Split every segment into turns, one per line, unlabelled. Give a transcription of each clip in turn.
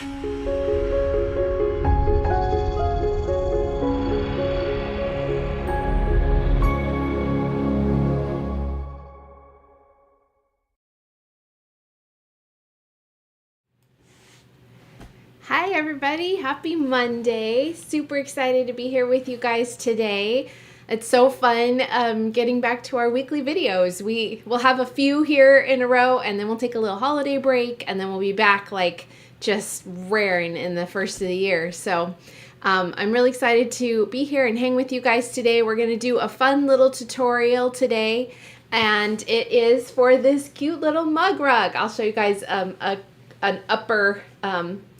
Hi everybody, happy Monday. Super excited to be here with you guys today. It's so fun getting back to our weekly videos. We'll have a few here in a row and then we'll take a little holiday break and then we'll be back like just raring in the first of the year. So I'm really excited to be here and hang with you guys today. We're going to do a fun little tutorial today and it is for this cute little mug rug. I'll show you guys an upper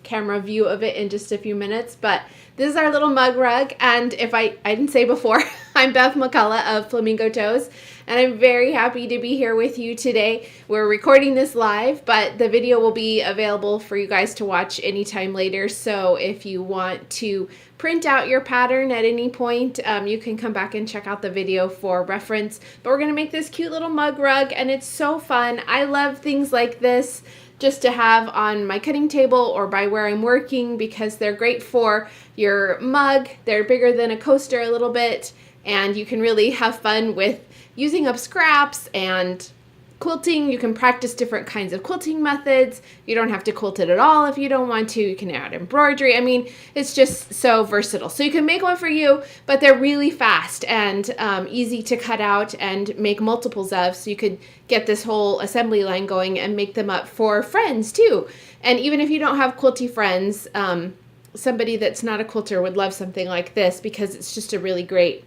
camera view of it in just a few minutes, but this is our little mug rug. And if I didn't say before, I'm Beth McCullough of Flamingo Toes, and I'm very happy to be here with you today. We're recording this live, but the video will be available for you guys to watch anytime later. So if you want to print out your pattern at any point, you can come back and check out the video for reference. But we're gonna make this cute little mug rug, and it's so fun. I love things like this just to have on my cutting table or by where I'm working because they're great for your mug. They're bigger than a coaster a little bit, and you can really have fun with using up scraps and quilting. You can practice different kinds of quilting methods. You don't have to quilt it at all if you don't want to. You can add embroidery. I mean, it's just so versatile. So you can make one for you, but they're really fast and easy to cut out and make multiples of. So you could get this whole assembly line going and make them up for friends too. And even if you don't have quilty friends, somebody that's not a quilter would love something like this because it's just a really great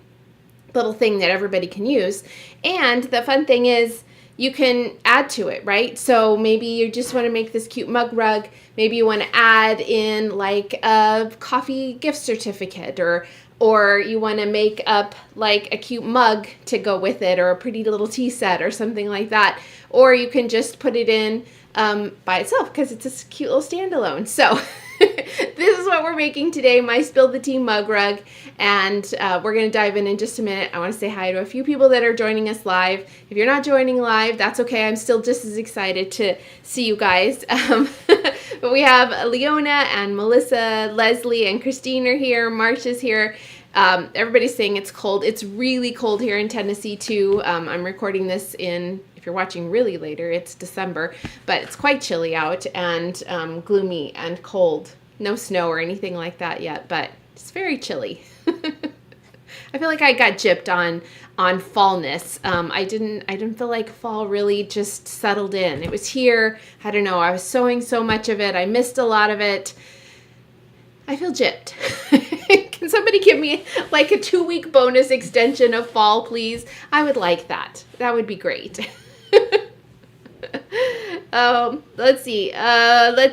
little thing that everybody can use. And the fun thing is, you can add to it, right? So maybe you just want to make this cute mug rug. Maybe you want to add in like a coffee gift certificate, or you want to make up like a cute mug to go with it, or a pretty little tea set or something like that. Or you can just put it in by itself because it's a cute little standalone. So this is what we're making today, my Spill the Tea mug rug, and we're going to dive in just a minute. I want to say hi to a few people that are joining us live. If you're not joining live, that's okay. I'm still just as excited to see you guys. But we have Leona and Melissa, Leslie, and Christine are here. March is here. Everybody's saying it's cold. It's really cold here in Tennessee too. I'm recording this if you're watching really later, it's December, but it's quite chilly out and gloomy and cold. No snow or anything like that yet, but it's very chilly. I feel like I got gypped on fallness. I didn't feel like fall really just settled in. It was here. I don't know. I was sewing so much of it. I missed a lot of it. I feel gypped. Can somebody give me like a 2-week bonus extension of fall, please? I would like that. That would be great. Let's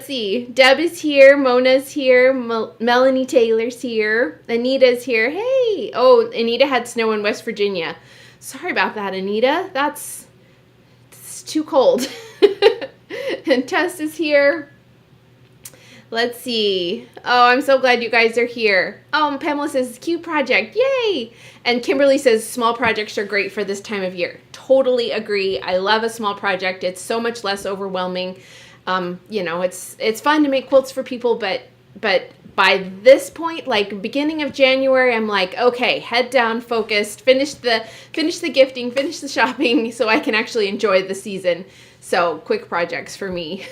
see. Deb is here. Mona's here. Melanie Taylor's here. Anita's here. Hey. Oh, Anita had snow in West Virginia. Sorry about that, Anita. It's too cold. And Tess is here. Let's see. Oh, I'm so glad you guys are here. Oh, Pamela says, cute project. Yay! And Kimberly says, small projects are great for this time of year. Totally agree. I love a small project. It's so much less overwhelming. It's fun to make quilts for people, but by this point, like beginning of January, I'm like, okay, head down, focused, finish the gifting, finish the shopping so I can actually enjoy the season. So quick projects for me.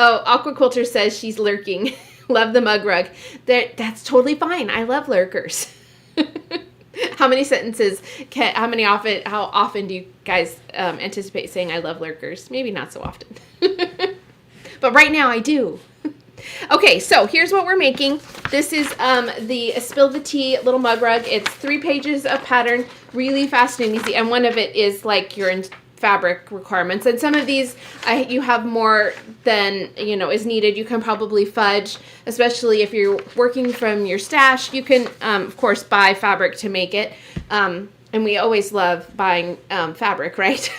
Oh, Aqua Quilter says she's lurking. Love the mug rug. That's totally fine. I love lurkers. How often do you guys anticipate saying I love lurkers? Maybe not so often. But right now I do. Okay, so here's what we're making. This is the Spill the Tea little mug rug. It's 3 pages of pattern, really fast and easy. And one of it is like your fabric requirements, and some of these you have more than is needed. You can probably fudge, especially if you're working from your stash. You can of course buy fabric to make it, and we always love buying fabric, right?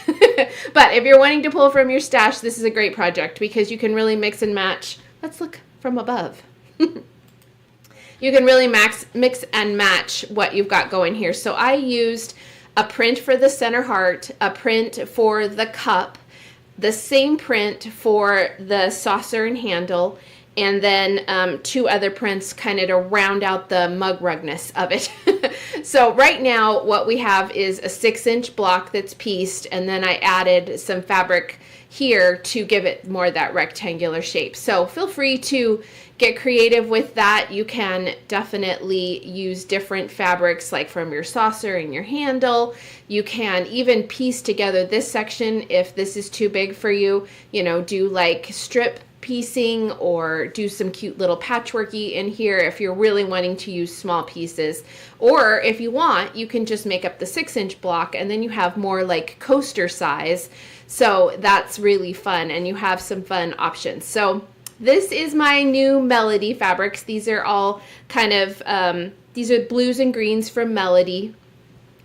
But if you're wanting to pull from your stash, this is a great project because you can really mix and match. Let's look from above. You can really mix and match what you've got going here. So I used a print for the center heart, a print for the cup, the same print for the saucer and handle, and then 2 other prints kind of to round out the mug rugness of it. So right now what we have is a 6-inch block that's pieced, and then I added some fabric here to give it more of that rectangular shape. So feel free to get creative with that. You can definitely use different fabrics, like from your saucer and your handle. You can even piece together this section if this is too big for you. You know, do like strip piecing or do some cute little patchworky in here if you're really wanting to use small pieces. Or if you want, you can just make up the 6-inch block, and then you have more like coaster size. So that's really fun, and you have some fun options. So this is my new Melody fabrics. These are all kind of, these are blues and greens from Melody.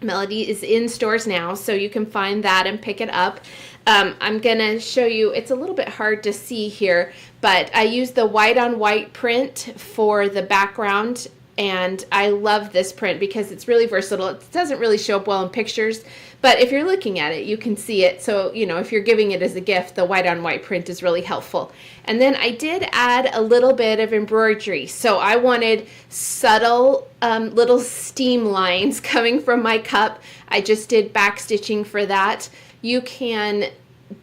Melody is in stores now, so you can find that and pick it up. I'm gonna show you, it's a little bit hard to see here, but I used the white on white print for the background, and I love this print because it's really versatile. It doesn't really show up well in pictures, but if you're looking at it, you can see it. So, you know, if you're giving it as a gift, the white on white print is really helpful. And then I did add a little bit of embroidery. So I wanted subtle little steam lines coming from my cup. I just did back stitching for that. You can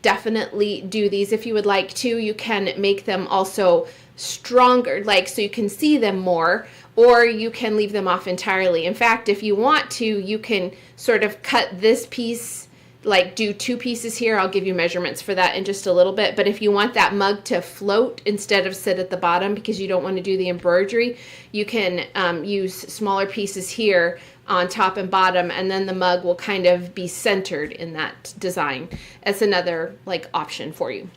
definitely do these if you would like to. You can make them also stronger, like so you can see them more, or you can leave them off entirely. In fact, if you want to, you can sort of cut this piece, like do 2 pieces here. I'll give you measurements for that in just a little bit. But if you want that mug to float instead of sit at the bottom because you don't want to do the embroidery, you can use smaller pieces here on top and bottom, and then the mug will kind of be centered in that design. That's another like option for you.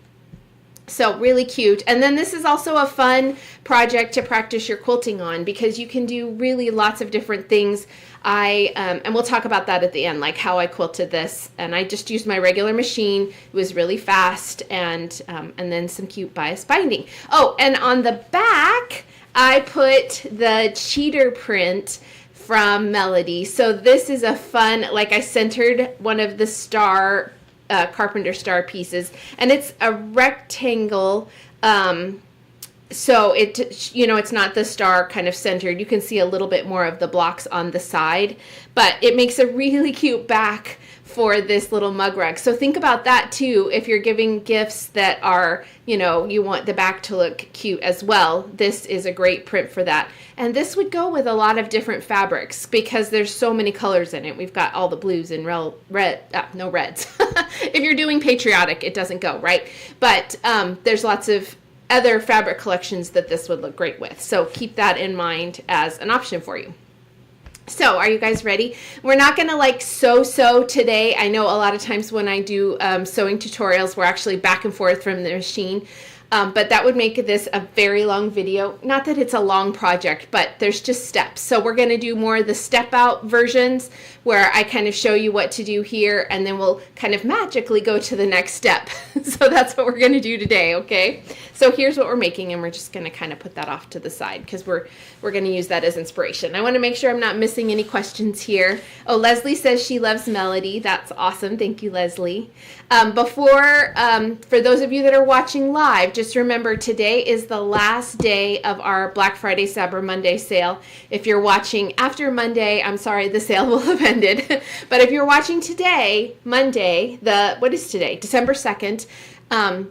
So really cute. And then this is also a fun project to practice your quilting on, because you can do really lots of different things. And we'll talk about that at the end, like how I quilted this. And I just used my regular machine. It was really fast, and then some cute bias binding. Oh, and on the back, I put the cheater print from Melody. So this is a fun, like I centered one of the star carpenter star pieces, and it's a rectangle, so it, you know, it's not the star kind of centered. You can see a little bit more of the blocks on the side, but it makes a really cute back for this little mug rug. So think about that too. If you're giving gifts that are, you know, you want the back to look cute as well, this is a great print for that. And this would go with a lot of different fabrics because there's so many colors in it. We've got all the blues and no reds. If you're doing patriotic, it doesn't go, right? But there's lots of other fabric collections that this would look great with. So keep that in mind as an option for you. So are you guys ready? We're not going to like sew today. I know a lot of times when I do sewing tutorials, we're actually back and forth from the machine. But that would make this a very long video. Not that it's a long project, but there's just steps. So we're going to do more of the step out versions where I kind of show you what to do here, and then we'll kind of magically go to the next step. So that's what we're going to do today, okay? So here's what we're making, and we're just going to kind of put that off to the side because we're going to use that as inspiration. I want to make sure I'm not missing any questions here. Oh, Leslie says she loves Melody. That's awesome. Thank you, Leslie. For those of you that are watching live, just remember today is the last day of our Black Friday Cyber Monday sale. If you're watching after Monday, I'm sorry, the sale will have ended. But if you're watching today, Monday, what is today? December 2nd.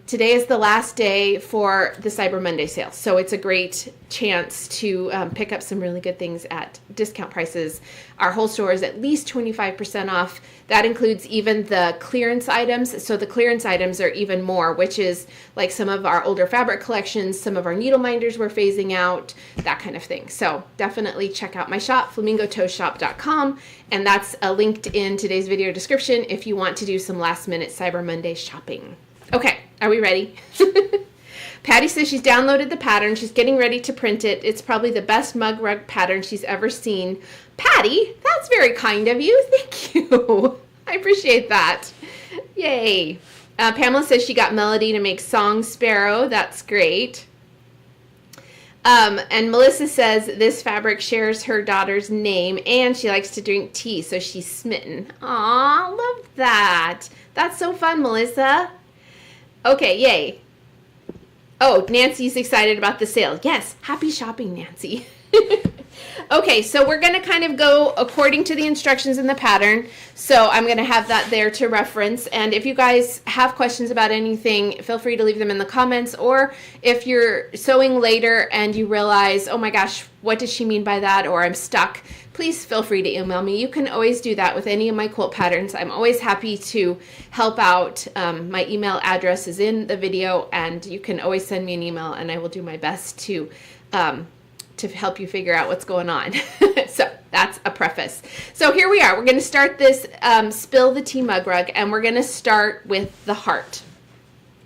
Today is the last day for the Cyber Monday sale. So it's a great chance to pick up some really good things at discount prices. Our whole store is at least 25% off. That includes even the clearance items. So the clearance items are even more, which is like some of our older fabric collections, some of our needle minders we're phasing out, that kind of thing. So definitely check out my shop, flamingotoeshop.com, and that's linked in today's video description if you want to do some last minute Cyber Monday shopping. Okay, are we ready? Patty says she's downloaded the pattern. She's getting ready to print it. It's probably the best mug rug pattern she's ever seen. Patty, that's very kind of you. Thank you. I appreciate that. Yay. Pamela says she got Melody to make Song Sparrow. That's great. And Melissa says this fabric shares her daughter's name and she likes to drink tea, so she's smitten. Aw, love that. That's so fun, Melissa. Okay, yay. Oh, Nancy's excited about the sale. Yes, happy shopping, Nancy. Okay, so we're going to kind of go according to the instructions in the pattern. So I'm going to have that there to reference. And if you guys have questions about anything, feel free to leave them in the comments. Or if you're sewing later and you realize, oh my gosh, what does she mean by that? Or I'm stuck, please feel free to email me. You can always do that with any of my quilt patterns. I'm always happy to help out. My email address is in the video, and you can always send me an email, and I will do my best to help you figure out what's going on. So that's a preface. So here we are. We're going to start this Spill the Tea mug rug, and we're going to start with the heart.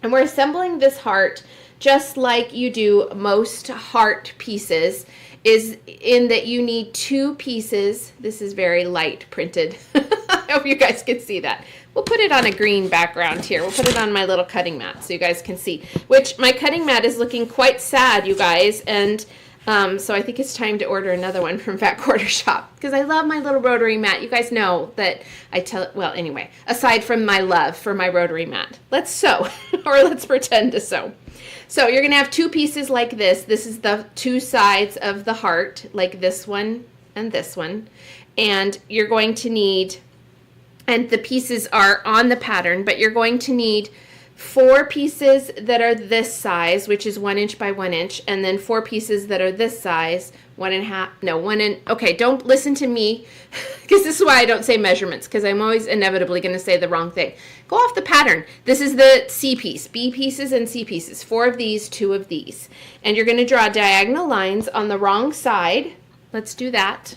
And we're assembling this heart just like you do most heart pieces, is in that you need 2 pieces. This is very light printed. I hope you guys can see that. We'll put it on a green background here. We'll put it on my little cutting mat so you guys can see, which my cutting mat is looking quite sad, you guys, and so I think it's time to order another one from Fat Quarter Shop, because I love my little rotary mat. You guys know that well, anyway, aside from my love for my rotary mat, let's sew, or let's pretend to sew. So you're going to have 2 pieces like this. This is the 2 sides of the heart, like this one and this one. And you're going to need, and the pieces are on the pattern, but you're going to need 4 pieces that are this size, which is 1 inch by 1 inch, and then 4 pieces that are this size, 1.5, no, 1 in, okay, don't listen to me, because this is why I don't say measurements, because I'm always inevitably going to say the wrong thing. Go off the pattern. This is the C piece, B pieces and C pieces, 4 of these, 2 of these. And you're going to draw diagonal lines on the wrong side. Let's do that.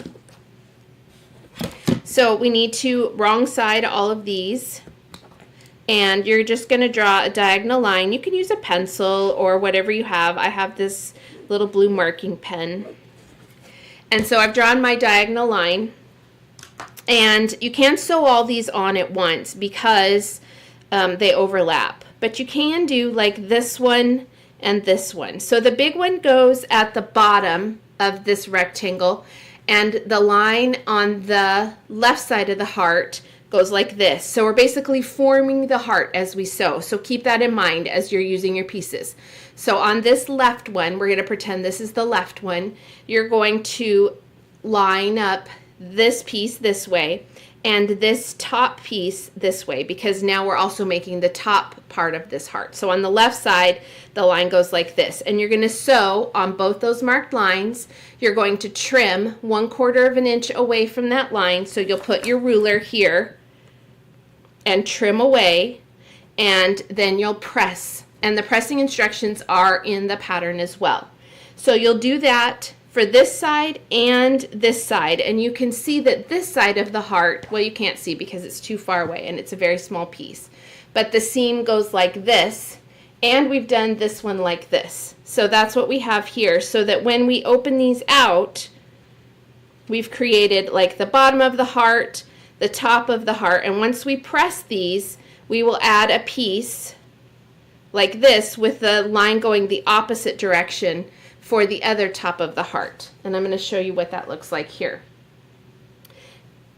So we need to wrong side all of these. And you're just going to draw a diagonal line. You can use a pencil or whatever you have. I have this little blue marking pen. And so I've drawn my diagonal line. And you can't sew all these on at once because they overlap. But you can do like this one and this one. So the big one goes at the bottom of this rectangle. And the line on the left side of the heart goes like this. So we're basically forming the heart as we sew. So keep that in mind as you're using your pieces. So on this left one, we're going to pretend this is the left one. You're going to line up this piece this way and this top piece this way, because now we're also making the top part of this heart. So on the left side, the line goes like this, and you're going to sew on both those marked lines. You're going to trim 1/4 of an inch away from that line. So you'll put your ruler here and trim away, and then you'll press, and the pressing instructions are in the pattern as well. So you'll do that for this side and this side, and you can see that this side of the heart, well, you can't see because it's too far away and it's a very small piece, but the seam goes like this, and we've done this one like this. So that's what we have here, so that when we open these out, we've created like the bottom of the heart, the top of the heart, and once we press these, we will add a piece like this with the line going the opposite direction for the other top of the heart. And I'm going to show you what that looks like here.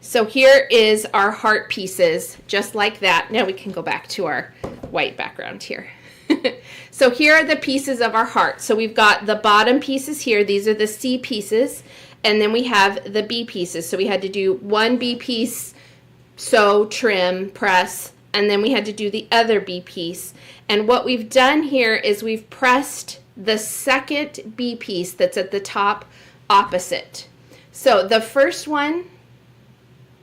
So here is our heart pieces, just like that. Now we can go back to our white background here. So here are the pieces of our heart. So we've got the bottom pieces here. These are the C pieces. And then we have the B pieces. So we had to do 1 B piece, sew, trim, press, and then we had to do the other B piece. And what we've done here is we've pressed the second B piece that's at the top opposite. So the first one,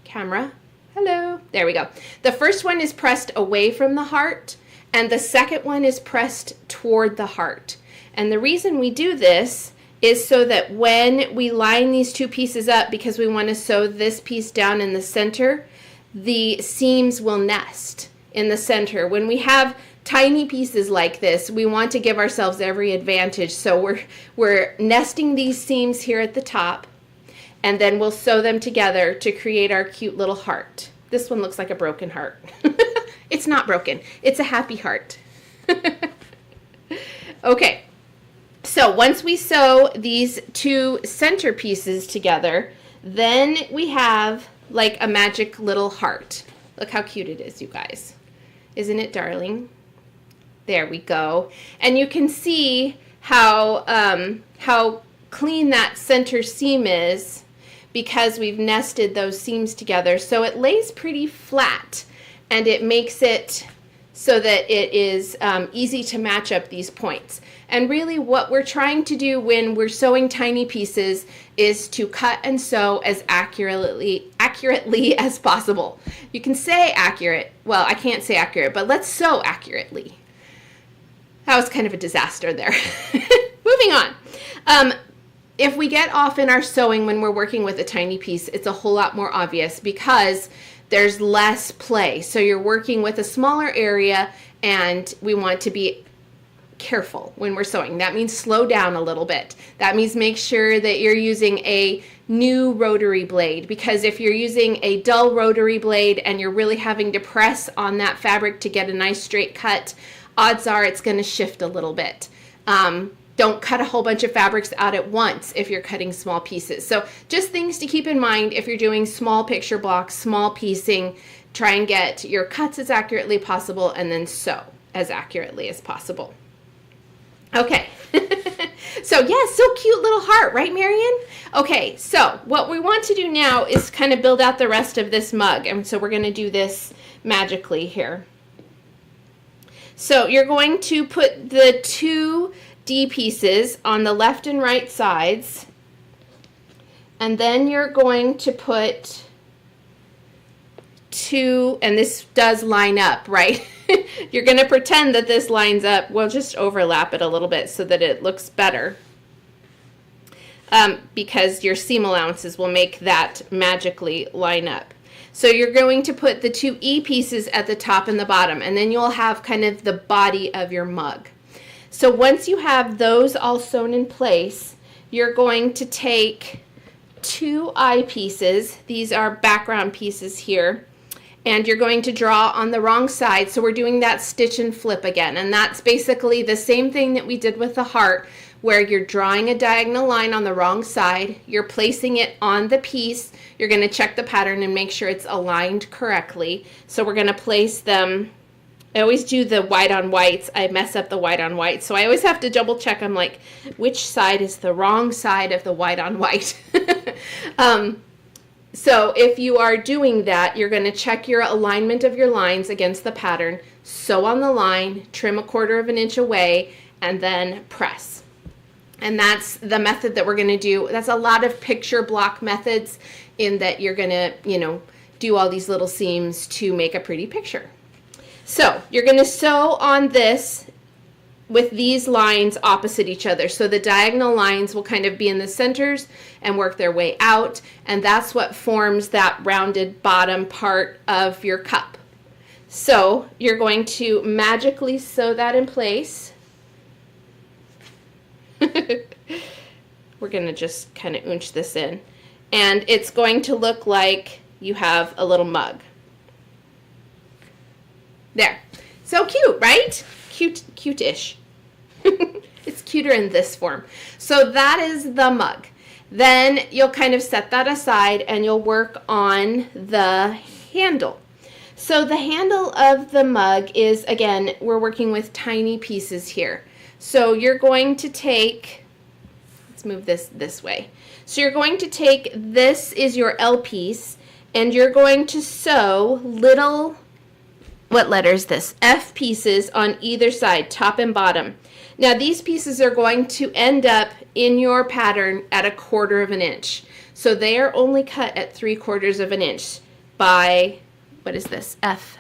camera, hello, there we go. The first one is pressed away from the heart, and the second one is pressed toward the heart. And the reason we do this is so that when we line these 2 pieces up, because we want to sew this piece down in the center, the seams will nest in the center. When we have tiny pieces like this, we want to give ourselves every advantage. So we're nesting these seams here at the top, and then we'll sew them together to create our cute little heart. This one looks like a broken heart. It's not broken. It's a happy heart. Okay. So once we sew these 2 center pieces together, then we have like a magic little heart. Look how cute it is, you guys. Isn't it darling? There we go. And you can see how clean that center seam is because we've nested those seams together. So it lays pretty flat, and it makes it so that it is easy to match up these points. And really what we're trying to do when we're sewing tiny pieces is to cut and sew as accurately as possible. You can say accurate. Well, I can't say accurate, but let's sew accurately. That was kind of a disaster there. Moving on. If we get off in our sewing when we're working with a tiny piece, it's a whole lot more obvious because there's less play. So you're working with a smaller area, and we want to be careful when we're sewing. That means slow down a little bit. That means make sure that you're using a new rotary blade, because if you're using a dull rotary blade and you're really having to press on that fabric to get a nice straight cut, odds are it's going to shift a little bit. Don't cut a whole bunch of fabrics out at once if you're cutting small pieces. So just things to keep in mind if you're doing small picture blocks, small piecing. Try and get your cuts as accurately possible, and then sew as accurately as possible. Okay. So yes, so cute little heart, right, Marion? Okay, so what we want to do now is kind of build out the rest of this mug. And so we're going to do this magically here. So you're going to put the two D pieces on the left and right sides, and then you're going to put two, and this does line up, right? You're going to pretend that this lines up. We'll just overlap it a little bit so that it looks better, because your seam allowances will make that magically line up. So you're going to put the two E pieces at the top and the bottom, and then you'll have kind of the body of your mug. So once you have those all sewn in place, you're going to take two eye pieces. These are background pieces here. And you're going to draw on the wrong side. So we're doing that stitch and flip again. And that's basically the same thing that we did with the heart, where you're drawing a diagonal line on the wrong side. You're placing it on the piece. You're going to check the pattern and make sure it's aligned correctly. So we're going to place them. I always do the white on whites. I mess up the white on white. So I always have to double check. I'm like, which side is the wrong side of the white on white? So if you are doing that, you're going to check your alignment of your lines against the pattern, sew on the line, trim 1/4 of an inch away, and then press. And that's the method that we're going to do. That's a lot of picture block methods, in that you're going to, do all these little seams to make a pretty picture. So you're going to sew on this with these lines opposite each other. So the diagonal lines will kind of be in the centers and work their way out, and that's what forms that rounded bottom part of your cup. So you're going to magically sew that in place. We're going to just kind of oonch this in, and it's going to look like you have a little mug. There. So cute, right? Cute-ish. It's cuter in this form. So that is the mug. Then you'll kind of set that aside, and you'll work on the handle. So the handle of the mug is, again, we're working with tiny pieces here. So you're going to take, let's move this way. So you're going to take, this is your L piece, and you're going to sew little, what letter is this? F pieces on either side, top and bottom. Now these pieces are going to end up in your pattern at 1/4 of an inch. So they are only cut at 3/4 of an inch by, what is this? F.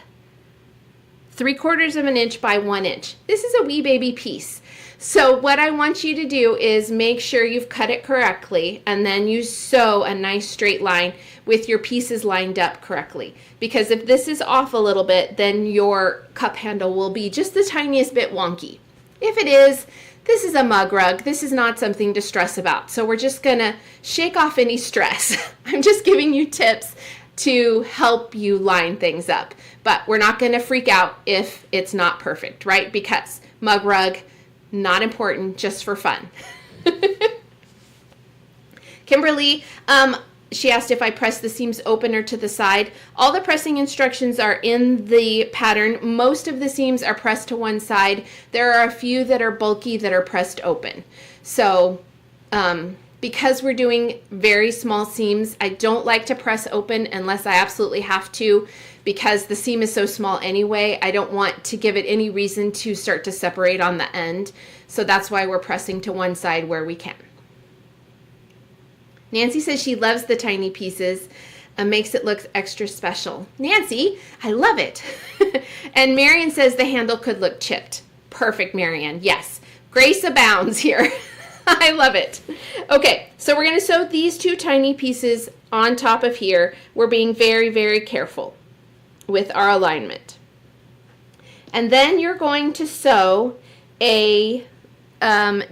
3/4 of an inch by 1 inch. This is a wee baby piece. So what I want you to do is make sure you've cut it correctly, and then you sew a nice straight line with your pieces lined up correctly. Because if this is off a little bit, then your cup handle will be just the tiniest bit wonky. If it is, this is a mug rug. This is not something to stress about. So we're just gonna shake off any stress. I'm just giving you tips to help you line things up. But we're not gonna freak out if it's not perfect, right? Because mug rug, not important, just for fun. Kimberly, she asked if I press the seams open or to the side. All the pressing instructions are in the pattern. Most of the seams are pressed to one side. There are a few that are bulky that are pressed open. So because we're doing very small seams, I don't like to press open unless I absolutely have to, because the seam is so small anyway. I don't want to give it any reason to start to separate on the end. So that's why we're pressing to one side where we can. Nancy says she loves the tiny pieces and makes it look extra special. Nancy, I love it. And Marion says the handle could look chipped. Perfect, Marion. Yes, grace abounds here. I love it. Okay, so we're going to sew these two tiny pieces on top of here. We're being very, very careful with our alignment. And then you're going to sew a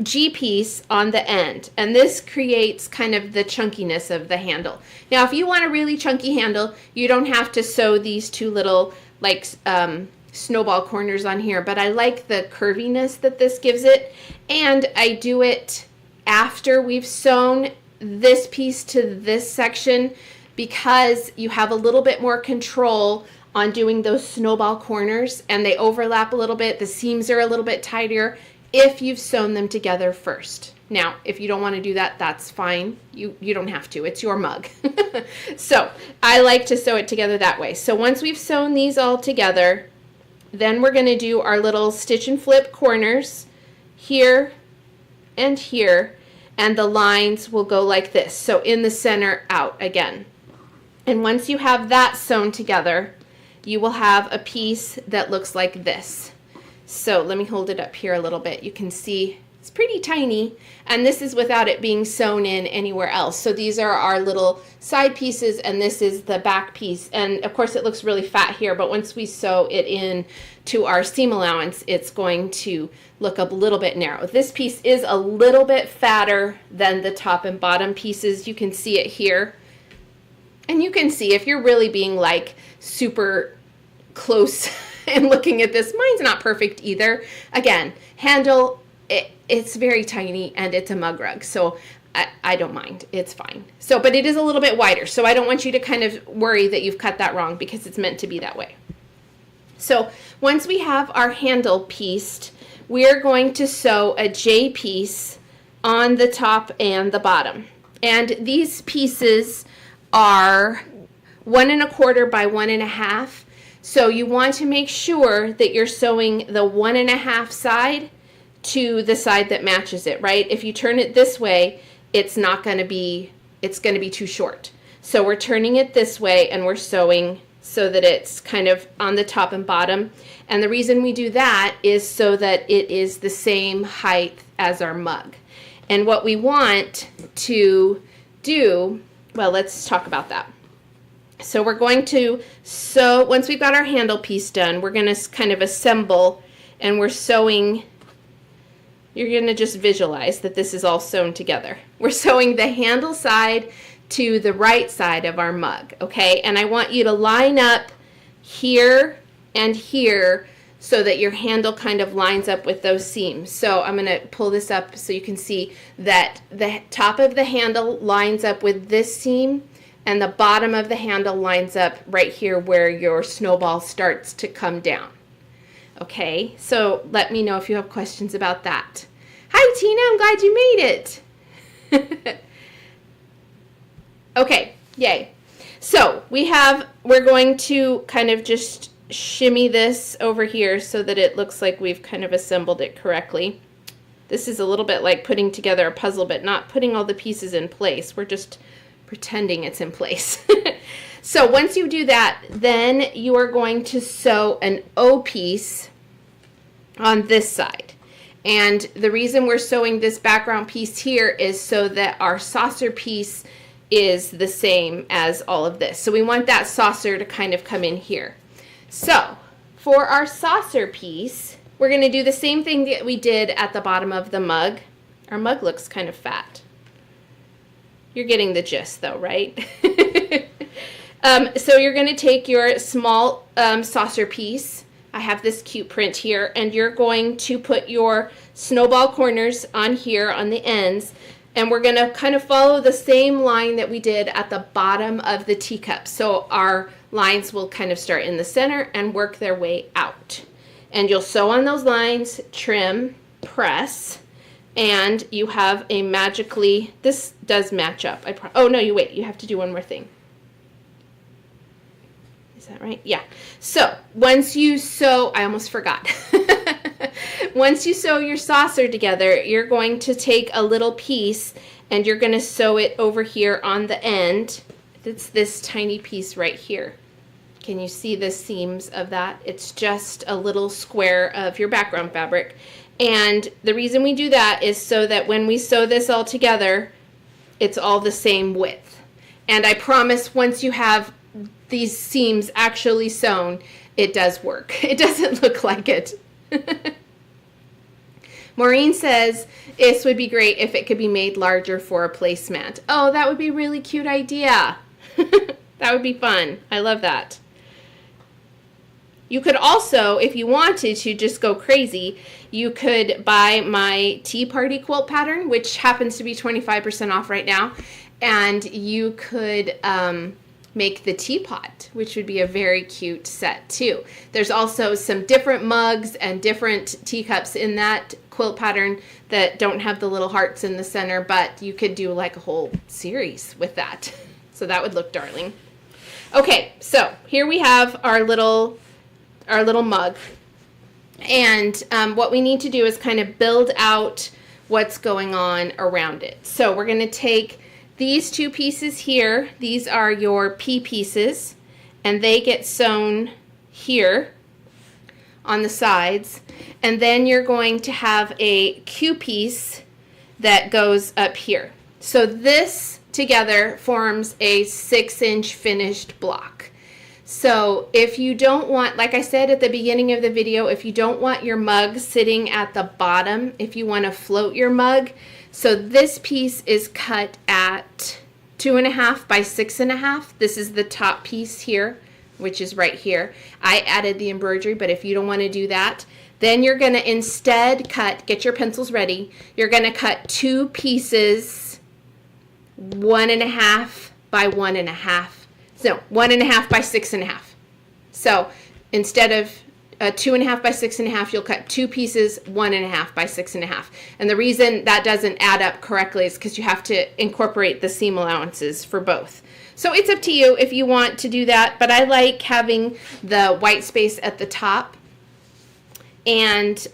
G piece on the end, and this creates kind of the chunkiness of the handle. Now if you want a really chunky handle, you don't have to sew these two little like snowball corners on here, but I like the curviness that this gives it, and I do it after we've sewn this piece to this section because you have a little bit more control on doing those snowball corners, and they overlap a little bit. The seams are a little bit tighter if you've sewn them together first. Now, if you don't want to do that, that's fine. You don't have to. It's your mug. So I like to sew it together that way. So once we've sewn these all together, then we're going to do our little stitch and flip corners here and here, and the lines will go like this. So in the center, out again. And once you have that sewn together, you will have a piece that looks like this. So let me hold it up here a little bit. You can see it's pretty tiny, and this is without it being sewn in anywhere else. So these are our little side pieces, and this is the back piece. And of course it looks really fat here, but once we sew it in to our seam allowance, it's going to look a little bit narrow. This piece is a little bit fatter than the top and bottom pieces. You can see it here. And you can see if you're really being like super close and looking at this, mine's not perfect either. Again, handle, it's very tiny and it's a mug rug, so I don't mind. It's fine. So, but it is a little bit wider, so I don't want you to kind of worry that you've cut that wrong because it's meant to be that way. So once we have our handle pieced, we're going to sew a J piece on the top and the bottom. And these pieces are 1 1/4 by 1 1/2. So you want to make sure that you're sewing the 1 1/2 side to the side that matches it, right? If you turn it this way, it's going to be too short. So we're turning it this way and we're sewing so that it's kind of on the top and bottom. And the reason we do that is so that it is the same height as our mug. And what we want to do, well, let's talk about that. So we're going to sew, once we've got our handle piece done, we're going to kind of assemble, and we're sewing, you're going to just visualize that this is all sewn together. We're sewing the handle side to the right side of our mug, okay? And I want you to line up here and here so that your handle kind of lines up with those seams. So I'm going to pull this up so you can see that the top of the handle lines up with this seam, and the bottom of the handle lines up right here where your snowball starts to come down. Okay, so let me know if you have questions about that. Hi Tina, I'm glad you made it. Okay, yay. So we're going to kind of just shimmy this over here so that it looks like we've kind of assembled it correctly. This is a little bit like putting together a puzzle, but not putting all the pieces in place. We're just pretending it's in place. So once you do that, then you are going to sew an O piece on this side. And the reason we're sewing this background piece here is so that our saucer piece is the same as all of this. So we want that saucer to kind of come in here. So for our saucer piece, we're going to do the same thing that we did at the bottom of the mug. Our mug looks kind of fat. You're getting the gist though, right? So you're going to take your small saucer piece. I have this cute print here, and you're going to put your snowball corners on here on the ends, And we're gonna kind of follow the same line that we did at the bottom of the teacup. So our lines will kind of start in the center and work their way out. And you'll sew on those lines, trim, press, and you have a magically, this does match up. Oh no, you have to do one more thing. Is that right? Yeah. So once you sew, I almost forgot. Once you sew your saucer together, you're going to take a little piece and you're going to sew it over here on the end. It's this tiny piece right here. Can you see the seams of that? It's just a little square of your background fabric. And the reason we do that is so that when we sew this all together, it's all the same width. And I promise once you have these seams actually sewn, it does work. It doesn't look like it. Maureen says, this would be great if it could be made larger for a placemat. Oh, that would be a really cute idea. That would be fun. I love that. You could also, if you wanted to just go crazy, you could buy my Tea Party quilt pattern, which happens to be 25% off right now. And you could make the teapot, which would be a very cute set too. There's also some different mugs and different teacups in that quilt pattern that don't have the little hearts in the center, but you could do like a whole series with that. So that would look darling. Okay, so here we have our little mug. And what we need to do is kind of build out what's going on around it. So we're going to take these two pieces here. These are your P pieces, and they get sewn here on the sides. And then you're going to have a Q piece that goes up here. So this together forms a 6-inch finished block. So if you don't want, like I said at the beginning of the video, if you don't want your mug sitting at the bottom, if you want to float your mug, so this piece is cut at 2.5 by 6.5. This is the top piece here, which is right here. I added the embroidery, but if you don't want to do that, then you're going to instead get your pencils ready. You're going to cut two pieces, 1.5 by 1.5. So 1.5 by 6.5. So instead of 2.5 by 6.5, you'll cut two pieces, 1.5 by 6.5. And the reason that doesn't add up correctly is because you have to incorporate the seam allowances for both. So it's up to you if you want to do that, but I like having the white space at the top and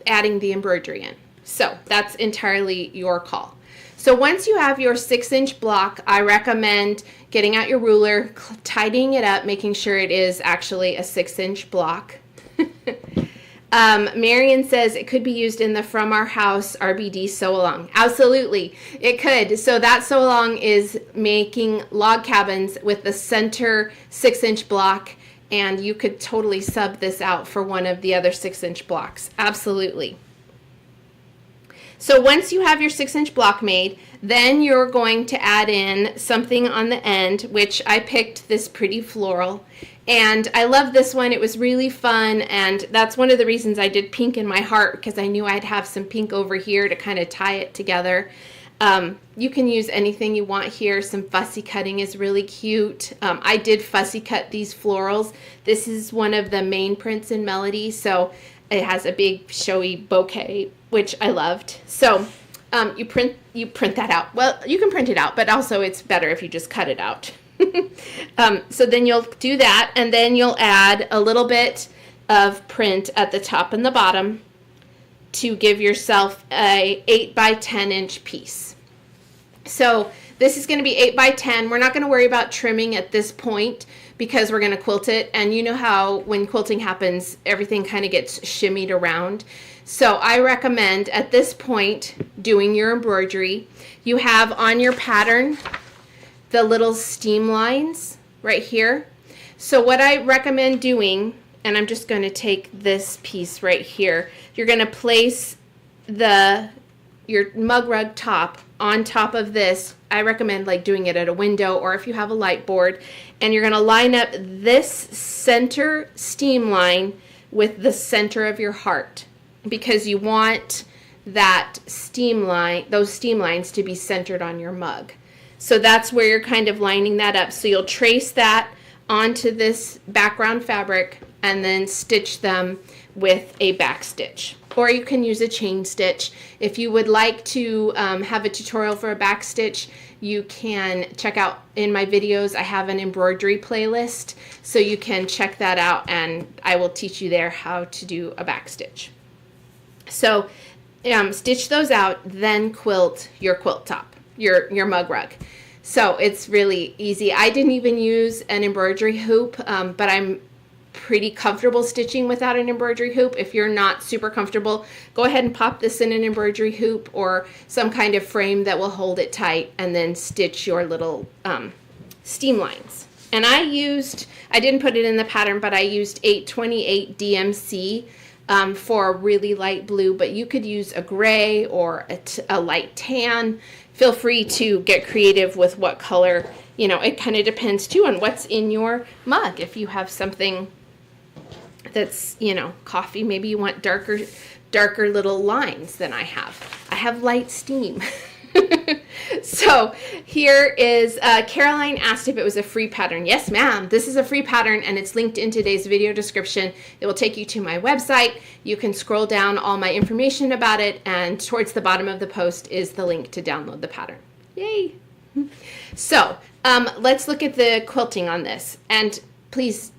adding the embroidery in. So that's entirely your call. So once you have your 6-inch block, I recommend getting out your ruler, tidying it up, making sure it is actually a 6-inch block. Marion says it could be used in the From Our House RBD sew-along. Absolutely, it could. So that sew-along is making log cabins with the center 6-inch block, and you could totally sub this out for one of the other 6-inch blocks. Absolutely. So once you have your 6-inch block made, then you're going to add in something on the end, which I picked this pretty floral. And I love this one. It was really fun, and that's one of the reasons I did pink in my heart, because I knew I'd have some pink over here to kind of tie it together. You can use anything you want here. Some fussy cutting is really cute. I did fussy cut these florals. This is one of the main prints in Melody, so it has a big showy bouquet, which I loved. So you print that out. Well, you can print it out, but also it's better if you just cut it out. So then you'll do that, and then you'll add a little bit of print at the top and the bottom to give yourself a 8 by 10 inch piece. So this is going to be 8 by 10. We're not going to worry about trimming at this point because we're going to quilt it. And you know how when quilting happens, everything kind of gets shimmied around. So I recommend at this point doing your embroidery. You have on your pattern the little seam lines right here. So what I recommend doing, and I'm just going to take this piece right here, you're going to place your mug rug top on top of this. I recommend like doing it at a window or if you have a light board, and you're going to line up this center seam line with the center of your heart, because you want those steam lines to be centered on your mug. So that's where you're kind of lining that up. So you'll trace that onto this background fabric and then stitch them with a back stitch. Or you can use a chain stitch. If you would like to have a tutorial for a back stitch, you can check out in my videos. I have an embroidery playlist, so you can check that out and I will teach you there how to do a back stitch. So stitch those out, then quilt your quilt top, your mug rug. So it's really easy. I didn't even use an embroidery hoop, but I'm pretty comfortable stitching without an embroidery hoop. If you're not super comfortable, go ahead and pop this in an embroidery hoop or some kind of frame that will hold it tight, and then stitch your little steam lines. And I didn't put it in the pattern, but I used 828 DMC for a really light blue, but you could use a gray or a light tan. Feel free to get creative with what color. You know, it kind of depends too on what's in your mug. If you have something that's, you know, coffee, maybe you want darker little lines than I have. I have light steam. So here is, Caroline asked if it was a free pattern. Yes, ma'am. This is a free pattern and it's linked in today's video description. It will take you to my website. You can scroll down all my information about it, and towards the bottom of the post is the link to download the pattern. Yay! So let's look at the quilting on this. And please,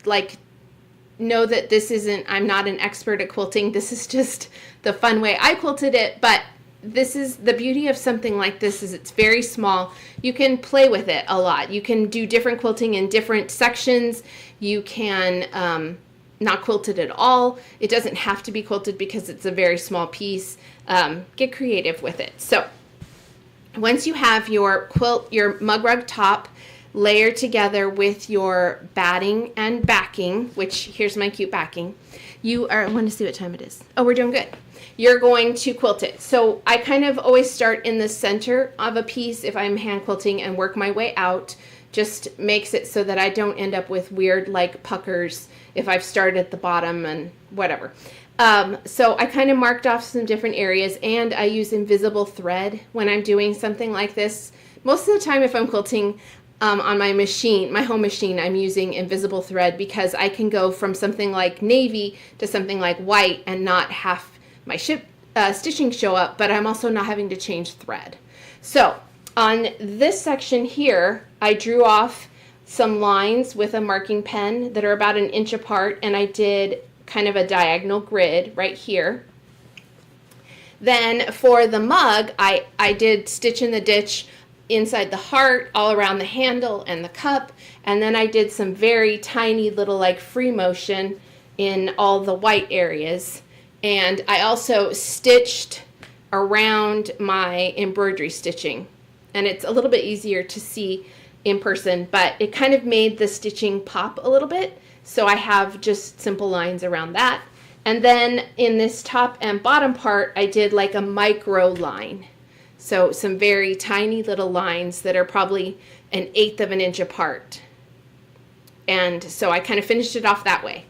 know that I'm not an expert at quilting. This is just the fun way I quilted it, but this is the beauty of something like this, is it's very small. You can play with it a lot. You can do different quilting in different sections. You can not quilt it at all. It doesn't have to be quilted because it's a very small piece. Get creative with it. So once you have your mug rug top layered together with your batting and backing, which here's my cute backing, I want to see what time it is. Oh, we're doing good. You're going to quilt it. So I kind of always start in the center of a piece if I'm hand quilting and work my way out. Just makes it so that I don't end up with weird puckers if I've started at the bottom and whatever. So I kind of marked off some different areas, and I use invisible thread when I'm doing something like this. Most of the time if I'm quilting on my machine, my home machine, I'm using invisible thread because I can go from something like navy to something like white and not have my stitching show up, but I'm also not having to change thread. So on this section here, I drew off some lines with a marking pen that are about 1 inch apart, and I did kind of a diagonal grid right here. Then for the mug, I did stitch in the ditch inside the heart, all around the handle and the cup, and then I did some very tiny little free motion in all the white areas. And I also stitched around my embroidery stitching, and it's a little bit easier to see in person, but it kind of made the stitching pop a little bit. So I have just simple lines around that. And then in this top and bottom part, I did a micro line. So some very tiny little lines that are probably 1/8 of an inch apart. And so I kind of finished it off that way.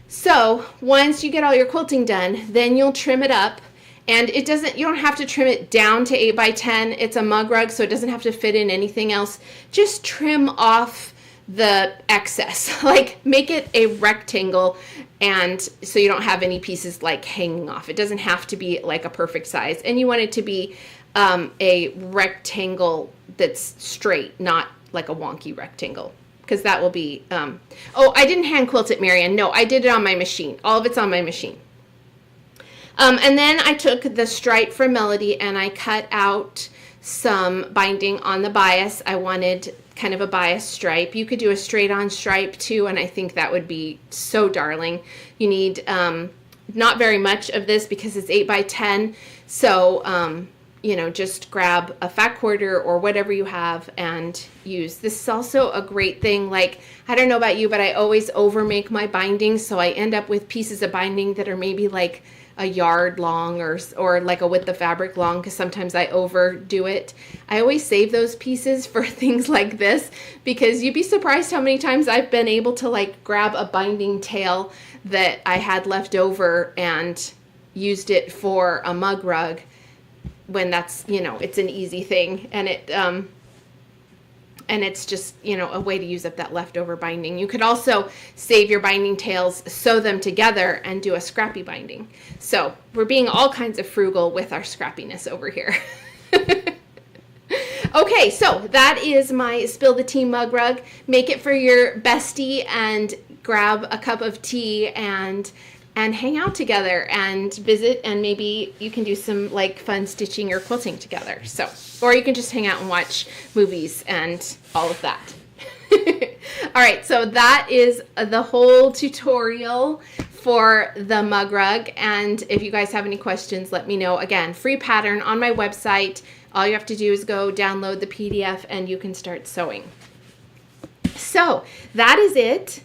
So once you get all your quilting done, then you'll trim it up. And you don't have to trim it down to 8 by 10. It's a mug rug, so it doesn't have to fit in anything else. Just trim off the excess. Make it a rectangle, and so you don't have any pieces hanging off. It doesn't have to be a perfect size. And you want it to be a rectangle that's straight, not a wonky rectangle, because that will be, oh, I didn't hand quilt it, Marianne. No, I did it on my machine. All of it's on my machine. And then I took the stripe from Melody and I cut out some binding on the bias. I wanted kind of a bias stripe. You could do a straight on stripe too, and I think that would be so darling. You need not very much of this because it's 8 by 10. So, just grab a fat quarter or whatever you have and use. This is also a great thing. I don't know about you, but I always overmake my bindings, so I end up with pieces of binding that are maybe a yard long or a width of fabric long, because sometimes I overdo it. I always save those pieces for things like this, because you'd be surprised how many times I've been able to grab a binding tail that I had left over and used it for a mug rug. when that's, you know, it's an easy thing, and it's just, you know, a way to use up that leftover binding. You could also save your binding tails, sew them together, and do a scrappy binding. So we're being all kinds of frugal with our scrappiness over here. Okay, so that is my Spill the Tea mug rug. Make it for your bestie and grab a cup of tea and hang out together and visit, and maybe you can do some like fun stitching or quilting together. So, or you can just hang out and watch movies and all of that. All right, so that is the whole tutorial for the mug rug, and if you guys have any questions, let me know. Again, free pattern on my website. All you have to do is go download the PDF and you can start sewing. So that is it.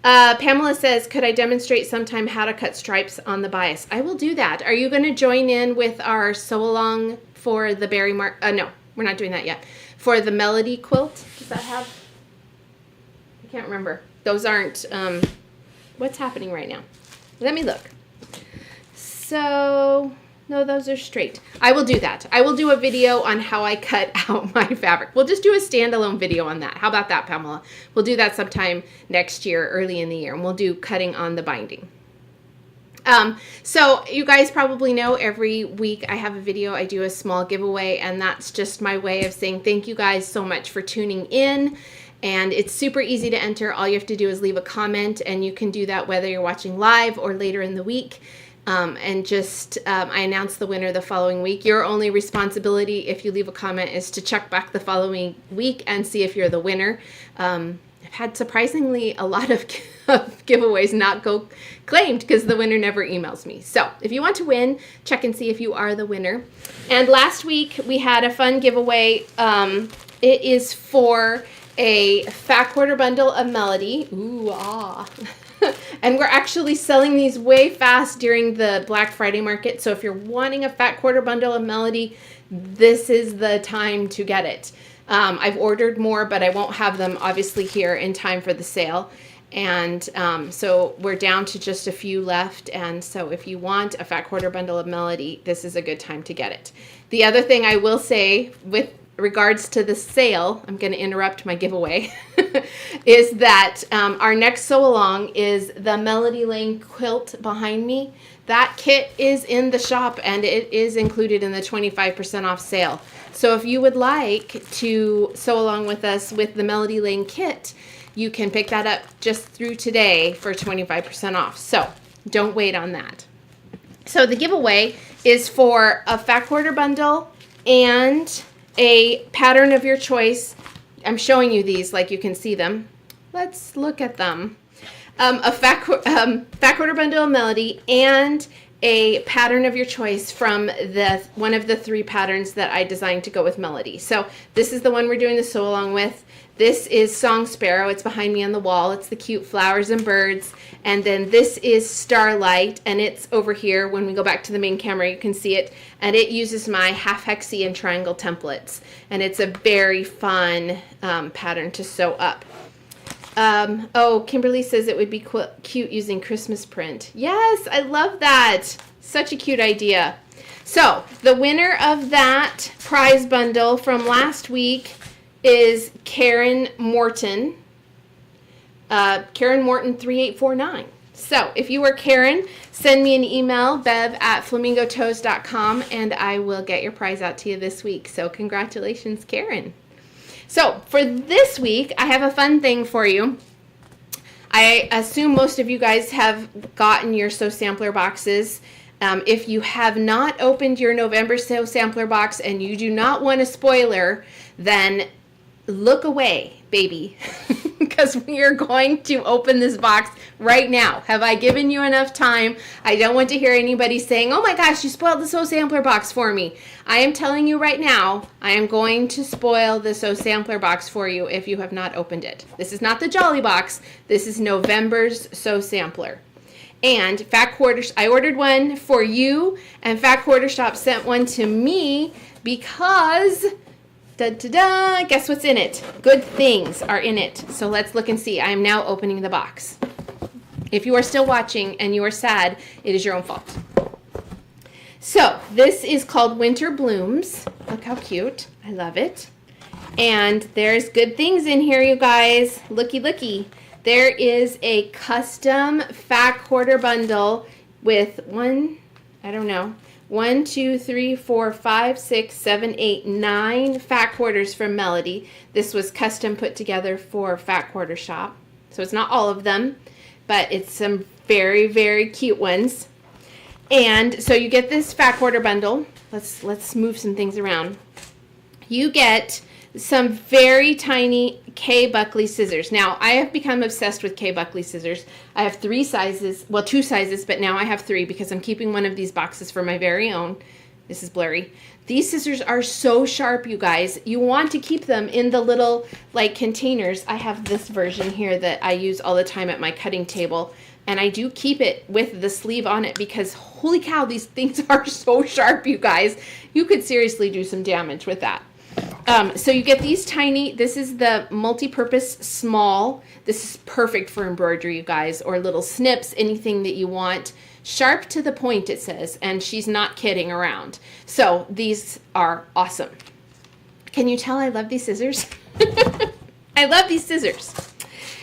Pamela says, could I demonstrate sometime how to cut stripes on the bias? I will do that. Are you going to join in with our sew along for the berry mark? No, we're not doing that yet. For the melody quilt, does that have? I can't remember. Those aren't, what's happening right now? Let me look. So, no, those are straight. I will do that. I will do a video on how I cut out my fabric. We'll just do a standalone video on that. How about that, Pamela? We'll do that sometime next year, early in the year, and we'll do cutting on the binding. So you guys probably know every week I have a video, I do a small giveaway, and that's just my way of saying thank you guys so much for tuning in. And it's super easy to enter. All you have to do is leave a comment, and you can do that whether you're watching live or later in the week. And just, I announce the winner the following week. Your only responsibility if you leave a comment is to check back the following week and see if you're the winner. I've had surprisingly a lot of giveaways not go claimed because the winner never emails me. So if you want to win, check and see if you are the winner. And last week we had a fun giveaway. It is for a fat quarter bundle of Melody. Ooh, ah. And we're actually selling these way fast during the Black Friday market. So if you're wanting a fat quarter bundle of Melody, this is the time to get it. I've ordered more, but I won't have them obviously here in time for the sale. And so we're down to just a few left. And so if you want a fat quarter bundle of Melody, this is a good time to get it. The other thing I will say with regards to the sale, I'm going to interrupt my giveaway, is that our next sew along is the Melody Lane quilt behind me. That kit is in the shop and it is included in the 25% off sale. So if you would like to sew along with us with the Melody Lane kit, you can pick that up just through today for 25% off. So don't wait on that. So the giveaway is for a fat quarter bundle and a pattern of your choice. I'm showing you these like you can see them. Let's look at them. A fat quarter bundle of Melody and a pattern of your choice from one of the 3 patterns that I designed to go with Melody. So this is the one we're doing the sew along with. This is Song Sparrow. It's behind me on the wall. It's the cute flowers and birds. And then this is Starlight, and it's over here. When we go back to the main camera, you can see it. And it uses my half hexie and triangle templates. And it's a very fun pattern to sew up. Oh, Kimberly says it would be cute using Christmas print. Yes, I love that. Such a cute idea. So the winner of that prize bundle from last week is Karen Morton. Karen Morton 3849. So if you are Karen, send me an email, bev@flamingotoes.com, and I will get your prize out to you this week. So congratulations, Karen. So for this week, I have a fun thing for you. I assume most of you guys have gotten your Sew Sampler boxes. If you have not opened your November Sew Sampler box and you do not want a spoiler, then look away, baby, because we are going to open this box right now. Have I given you enough time? I don't want to hear anybody saying, oh my gosh, you spoiled the Sew Sampler box for me. I am telling you right now, I am going to spoil the Sew Sampler box for you if you have not opened it. This is not the Jolly box. This is November's Sew Sampler. And Fat Quarter, I ordered one for you, and Fat Quarter Shop sent one to me because da-da-da, guess what's in it? Good things are in it. So let's look and see. I am now opening the box. If you are still watching and you are sad, it is your own fault. So this is called Winter Blooms. Look how cute. I love it. And there's good things in here, you guys. Looky, looky. There is a custom fat quarter bundle with 1, 2, 3, 4, 5, 6, 7, 8, 9 fat quarters from Melody. This was custom put together for Fat Quarter Shop. So it's not all of them, but it's some very, very cute ones. And so you get this fat quarter bundle. Let's move some things around. You get some very tiny K. Buckley scissors. Now, I have become obsessed with K. Buckley scissors. I have 3 sizes, well, 2 sizes, but now I have 3 because I'm keeping one of these boxes for my very own. This is blurry. These scissors are so sharp, you guys. You want to keep them in the little, like, containers. I have this version here that I use all the time at my cutting table. And I do keep it with the sleeve on it because, holy cow, these things are so sharp, you guys. You could seriously do some damage with that. So you get these tiny, this is the multi-purpose small. This is perfect for embroidery, you guys, or little snips, anything that you want. Sharp to the point, it says, and she's not kidding around. So these are awesome. Can you tell I love these scissors? I love these scissors.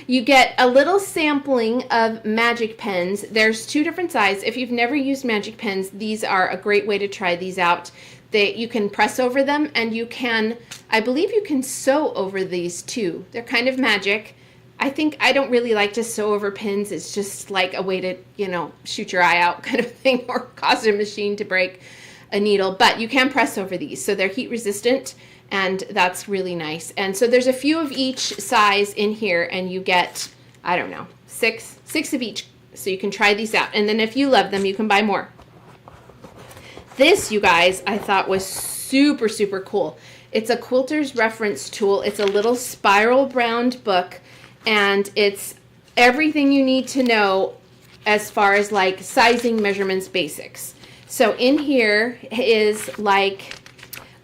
You get a little sampling of magic pens. There's 2 different sizes. If you've never used magic pens, these are a great way to try these out. You can press over them, and you can, I believe you can sew over these too. They're kind of magic. I don't really like to sew over pins. It's just like a way to, shoot your eye out kind of thing, or cause a machine to break a needle. But you can press over these. So they're heat resistant, and that's really nice. And so there's a few of each size in here, and you get, 6 of each. So you can try these out. And then if you love them, you can buy more. This, you guys, I thought was super, super cool. It's a quilter's reference tool. It's a little spiral bound book, and it's everything you need to know as far as like sizing, measurements, basics. So in here is like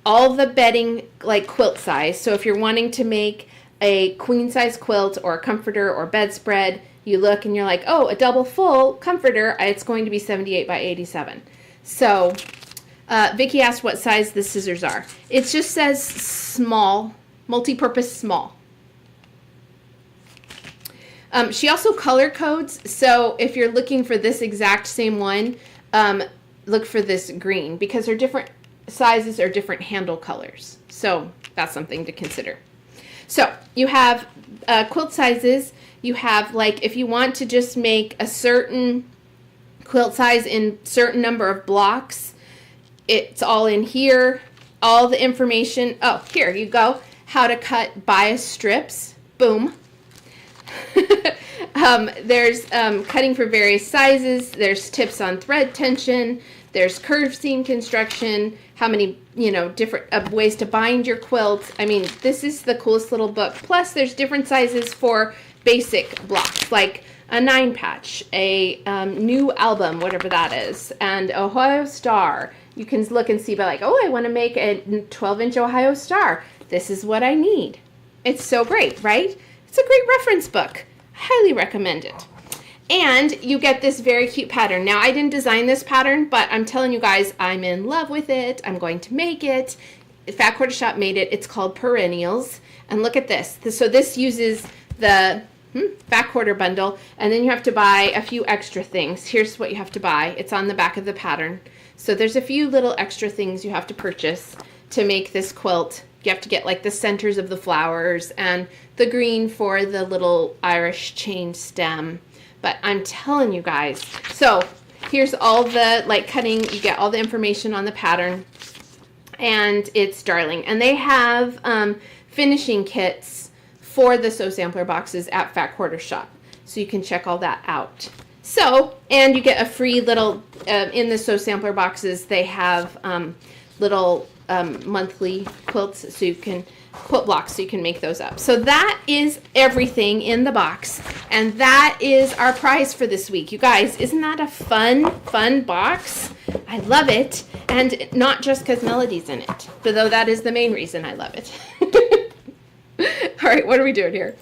all the bedding, like quilt size. So if you're wanting to make a queen size quilt or a comforter or bedspread, you look and you're like, oh, a double full comforter, it's going to be 78 by 87. So Vicki asked what size the scissors are. It just says small, multi-purpose small. She also color codes, so if you're looking for this exact same one, look for this green, because her different sizes are different handle colors. So that's something to consider. So you have quilt sizes. You have, like, if you want to just make a certain quilt size in certain number of blocks, it's all in here. All the information. Oh, here you go. How to cut bias strips. Boom. There's cutting for various sizes. There's tips on thread tension. There's curve seam construction. How many, different ways to bind your quilt. I mean, this is the coolest little book. Plus, there's different sizes for basic blocks, like a 9 patch, a new album, whatever that is, and Ohio Star. You can look and see, but like, oh, I want to make a 12-inch Ohio Star. This is what I need. It's so great, right? It's a great reference book. Highly recommend it. And you get this very cute pattern. Now, I didn't design this pattern, but I'm telling you guys, I'm in love with it. I'm going to make it. Fat Quarter Shop made it. It's called Perennials. And look at this. So this uses the Fat Quarter bundle, and then you have to buy a few extra things. Here's what you have to buy. It's on the back of the pattern. So there's a few little extra things you have to purchase to make this quilt. You have to get like the centers of the flowers and the green for the little Irish chain stem. But I'm telling you guys, so here's all the like cutting, you get all the information on the pattern, and it's darling. And they have finishing kits for the Sew Sampler boxes at Fat Quarter Shop. So you can check all that out. So, and you get a free little, in the Sew Sampler boxes, they have little monthly quilts, so you can, quilt blocks, so you can make those up. So that is everything in the box, and that is our prize for this week. You guys, isn't that a fun box? I love it, and not just because Melody's in it, but though that is the main reason I love it. All right, what are we doing here?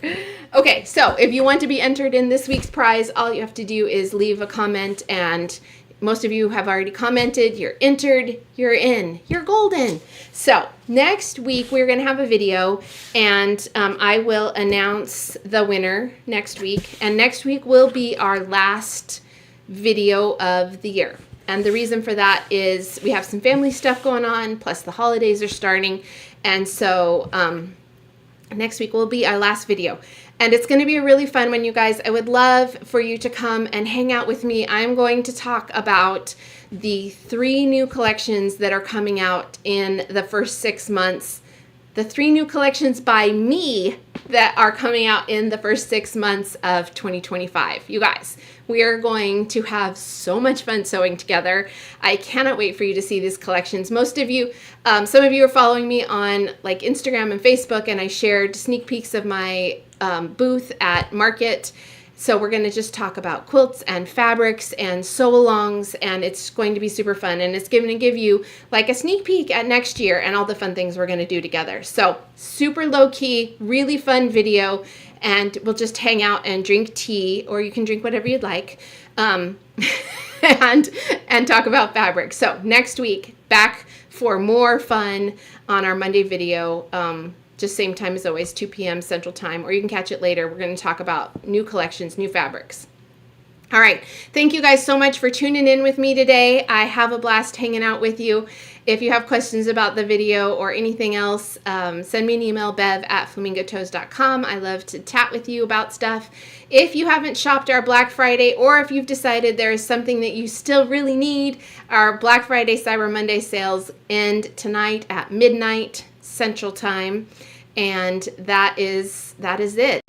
Okay, so if you want to be entered in this week's prize, all you have to do is leave a comment and most of you have already commented. You're entered, you're in, you're golden. So next week we're going to have a video, and I will announce the winner next week. And next week will be our last video of the year. And the reason for that is we have some family stuff going on, plus the holidays are starting. And so next week will be our last video. And it's going to be a really fun one, you guys. I would love for you to come and hang out with me. I'm going to talk about the 3 new collections that are coming out in the first 6 months. The 3 new collections by me that are coming out in the first 6 months of 2025. You guys, we are going to have so much fun sewing together. I cannot wait for you to see these collections. Most of you, some of you are following me on like Instagram and Facebook, and I shared sneak peeks of my booth at Market. So we're going to just talk about quilts and fabrics and sew-alongs, and it's going to be super fun. And it's going to give you like a sneak peek at next year and all the fun things we're going to do together. So super low-key, really fun video, and we'll just hang out and drink tea, or you can drink whatever you'd like, and talk about fabric. So next week, back for more fun on our Monday video. Just same time as always, 2 p.m. Central Time, or you can catch it later. We're going to talk about new collections, new fabrics. All right. Thank you guys so much for tuning in with me today. I have a blast hanging out with you. If you have questions about the video or anything else, send me an email, bev@flamingotoes.com. I love to chat with you about stuff. If you haven't shopped our Black Friday, or if you've decided there is something that you still really need, our Black Friday, Cyber Monday sales end tonight at midnight Central Time. And that is it.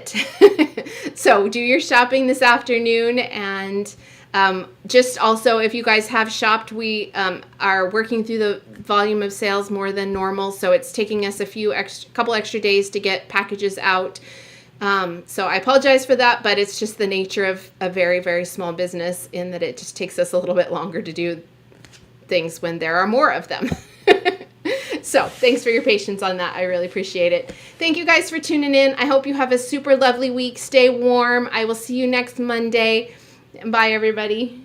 So do your shopping this afternoon. And just also, if you guys have shopped, we are working through the volume of sales more than normal. So it's taking us a couple extra days to get packages out. So I apologize for that, but it's just the nature of a very, very small business, in that it just takes us a little bit longer to do things when there are more of them. So thanks for your patience on that. I really appreciate it. Thank you guys for tuning in. I hope you have a super lovely week. Stay warm. I will see you next Monday. Bye, everybody.